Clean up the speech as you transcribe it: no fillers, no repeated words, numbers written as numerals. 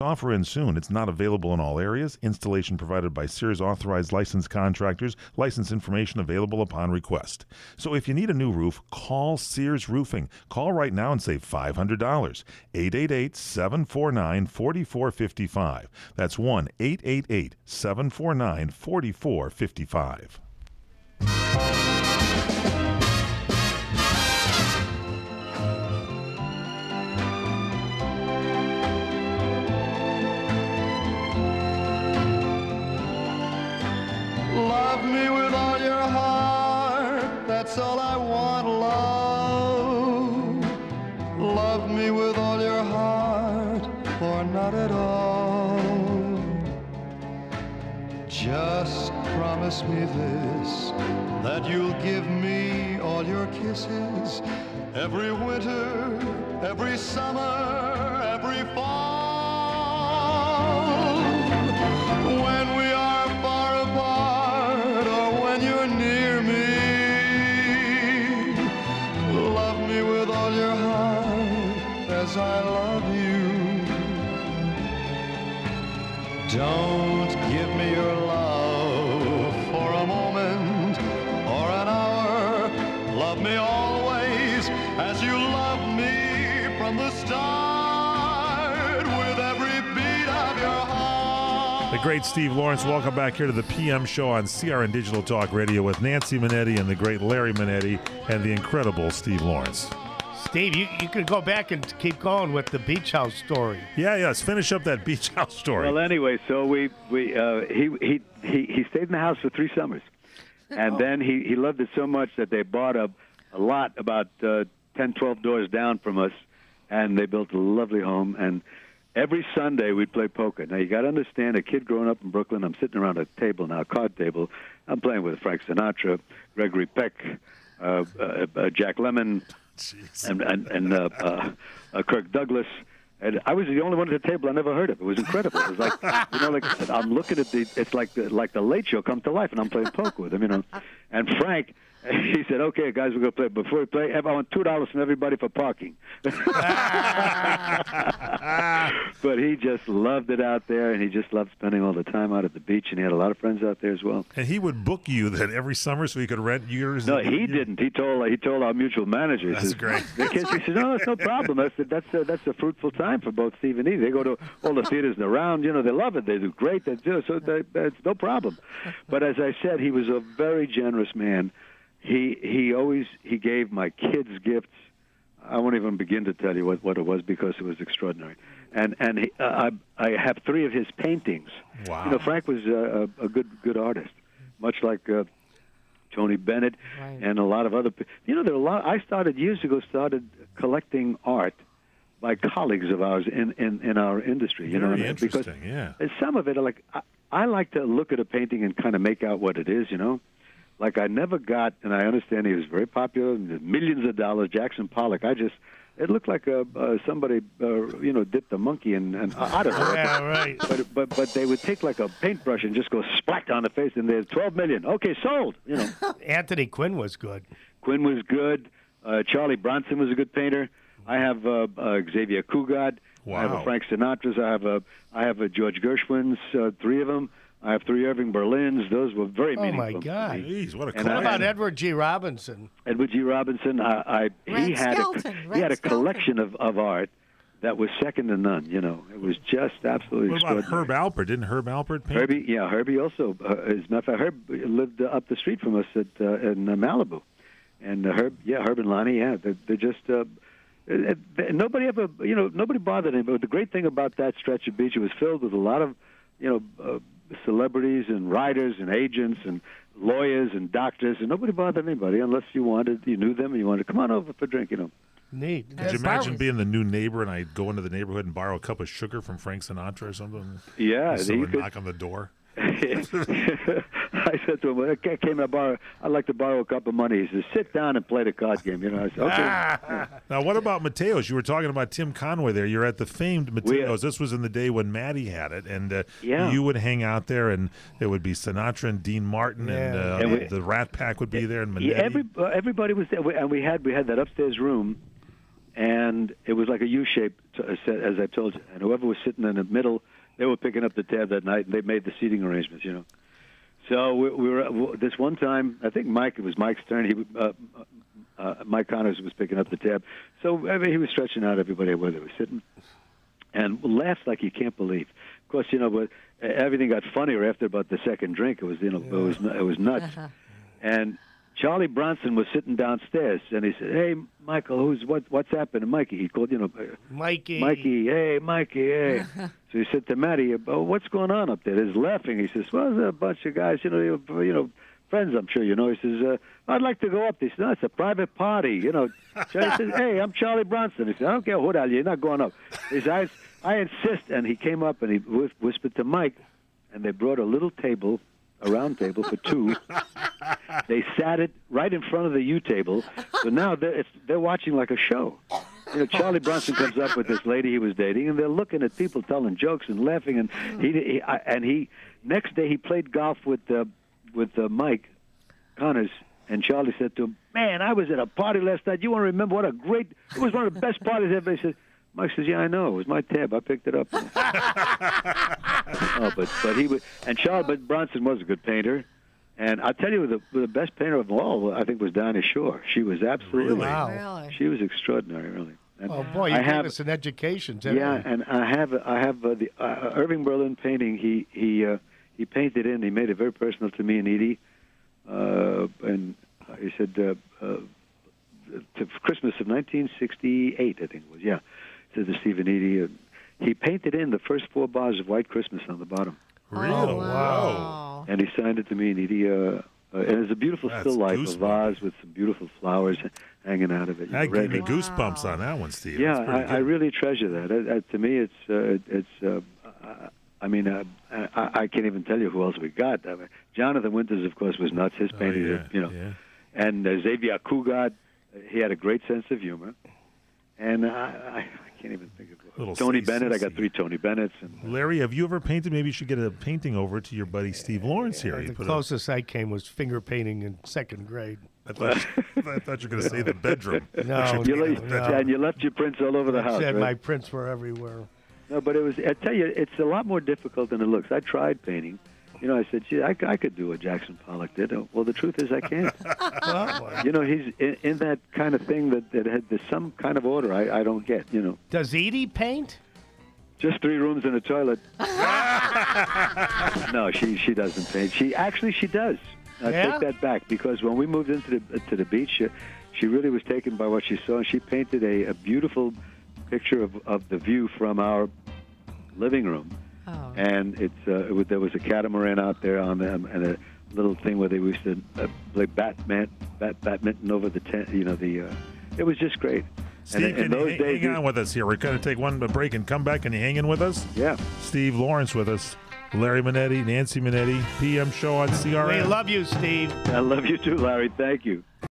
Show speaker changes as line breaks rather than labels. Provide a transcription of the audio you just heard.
Offer in soon. It's not available in all areas. Installation provided by Sears authorized licensed contractors. License information available upon request. So if you need a new roof, call Sears Roofing. Call right now and save $500. 888-749-4455. That's 1-888-749-4455.
Love me with all your heart, that's all I want, love. Love me with all your heart, or not at all. Just promise me this, that you'll give me all your kisses, every winter, every summer, every fall. When we are far apart, or when you're near me, love me with all your heart as I love you. Don't give me your love for a moment or an hour. Love me always as you love me from the start, with every beat of your heart.
The great Steve Lawrence, welcome back here to the PM show on CRN Digital Talk Radio with Nancy Manetti and the great Larry Manetti and the incredible Steve Lawrence.
Steve, you could go back and keep going with the beach house story.
Yeah, let's finish up that beach house story.
Well, anyway, so he stayed in the house for 3 summers, and then he loved it so much that they bought a lot about 10, 12 doors down from us, and they built a lovely home. And every Sunday we'd play poker. Now you got to understand, a kid growing up in Brooklyn, I'm sitting around a table now, a card table. I'm playing with Frank Sinatra, Gregory Peck, Jack Lemmon, and Kirk Douglas. And I was the only one at the table I never heard of. It was incredible. It was like, like I said, I'm looking at it's like the Late Show come to life, and I'm playing poker with him, And Frank, he said, "Okay, guys, we're going to play. Before we play, I want $2 from everybody for parking." But he just loved it out there, and he just loved spending all the time out at the beach, and he had a lot of friends out there as well.
And he would book you then every summer so he could rent yours?
No, he didn't. He told our mutual manager.
That's great.
He said, "No, it's no problem. That's a fruitful time for both Steve and Eve. They go to all the theaters around. They love it. They do great. They do so. It's no problem." But as I said, he was a very generous man. He gave my kids gifts. I won't even begin to tell you what it was, because it was extraordinary. And I have 3 of his paintings.
Wow.
Frank was a good artist, much like Tony Bennett, right, and a lot of other. There are a lot. I started years ago collecting art by colleagues of ours in our industry.
Very interesting.
Because
yeah.
Some of it are like I like to look at a painting and kind of make out what it is. Like I never got, and I understand he was very popular, millions of dollars. Jackson Pollock. It looked like somebody, dipped a monkey in I don't know.
Yeah, right.
But they would take like a paintbrush and just go splat on the face, and there's 12 million. Okay, sold.
Anthony Quinn was good.
Quinn was good. Charlie Bronson was a good painter. I have Xavier Cugat.
Wow.
I have a Frank Sinatra's. I have a George Gershwin's. 3 of them. I have 3 Irving Berlin's. Those were very meaningful.
Oh, my God.
Jeez, what a
And
How about Edward G. Robinson?
Edward G. Robinson, he had a collection of art that was second to none. It was just absolutely
extraordinary.
What
about Herb Alpert? Didn't Herb Alpert paint?
Herbie also. As a matter of fact, Herb lived up the street from us in Malibu. And Herb and Lonnie, they're just... nobody bothered him. But the great thing about that stretch of beach, it was filled with a lot of, celebrities and writers and agents and lawyers and doctors, and nobody bothered anybody unless you knew them, and you wanted to come on over for a drink,
Neat.
Could you imagine being the new neighbor and I'd go into the neighborhood and borrow a cup of sugar from Frank Sinatra or something?
Yeah.
Someone knock on the door.
I said to him, I'd like to borrow a cup of money. He said, sit down and play the card game. I said, okay.
Now, what about Mateos? You were talking about Tim Conway there. You're at the famed Mateos. This was in the day when Matty had it, and you would hang out there, and there would be Sinatra and Dean Martin, and the Rat Pack would be there, and Manetti.
Everybody was there, and we had that upstairs room, and it was like a U-shaped as I told you. And whoever was sitting in the middle, they were picking up the tab that night, and they made the seating arrangements, you know. So we were this one time. I think it was Mike's turn. Mike Connors was picking up the tab. So he was stretching out everybody where they were sitting, and laughed like you can't believe. Of course, you know, but everything got funnier after about the second drink. It was, you know, it was nuts. And Charlie Bronson was sitting downstairs, and he said, "Hey, Michael, what's happening?" Mikey, he called, you know,
Mikey,
hey, Mikey, hey. So he said to Matty, "Oh, what's going on up there?" He's laughing. He says, "Well, there's a bunch of guys, you know, friends, I'm sure you know." He says, "I'd like to go up." He said, "No, it's a private party, you know." Charlie says, "Hey, I'm Charlie Bronson." He said, "I don't care who the hell you're not going up." He says, I insist, and he came up and he whispered to Mike, and they brought a little table, a round table for two. They sat it right in front of the U table, so now they're watching like a show. You know, Charlie Bronson comes up with this lady he was dating, and they're looking at people telling jokes and laughing. And he next day he played golf with Mike Connors, and Charlie said to him, "Man, I was at a party last night. You want to remember it was one of the best parties ever." He said, Mike says, "Yeah, I know. It was my tab. I picked it up." But Bronson was a good painter. And I'll tell you, the best painter of all, I think, was Dinah Shore. She was absolutely,
Wow.
She was extraordinary, really. And
oh boy, you gave us an education today.
Yeah, and I have the Irving Berlin painting. He painted in. He made it very personal to me and Edie. And he said to Christmas of 1968, I think it was. Yeah, to the Stephen Edie. He painted in the first 4 bars of White Christmas on the bottom.
Really?
Oh, wow.
And he signed it to me, and and it's a beautiful still life, a vase with some beautiful flowers hanging out of it.
That gave me goosebumps on that one, Steve.
Yeah, I really treasure that. To me, I can't even tell you who else we got. I mean, Jonathan Winters, of course, was nuts. His paintings, and Xavier Cugat, he had a great sense of humor. And I can't even think of it. Tony Bennett. I got 3 Tony Bennetts. And
Larry, have you ever painted? Maybe you should get a painting over to your buddy Steve Lawrence here.
The closest I came was finger painting in 2nd grade.
I thought you were going to say the bedroom.
No,
and you left your prints all over the house.
Said
right?
My prints were everywhere.
No, but I tell you, it's a lot more difficult than it looks. I tried painting. You know, I said, "Gee, I could do what Jackson Pollock did." Well, the truth is, I can't. You know, he's in that kind of thing that had some kind of order I don't get. You know.
Does Edie paint?
Just 3 rooms and a toilet. No, she doesn't paint. She does. I take that back, because when we moved into the beach, she really was taken by what she saw, and she painted a beautiful picture of the view from our living room.
Oh.
And there was a catamaran out there on them, and a little thing where they used to play badminton over the tent. You know, it was just great.
Steve, hang on with us here. We're going to take one break and come back. Can you hang in with us?
Yeah.
Steve Lawrence with us. Larry Manetti, Nancy Manetti, PM show on CRN.
We love you, Steve.
I love you too, Larry. Thank you.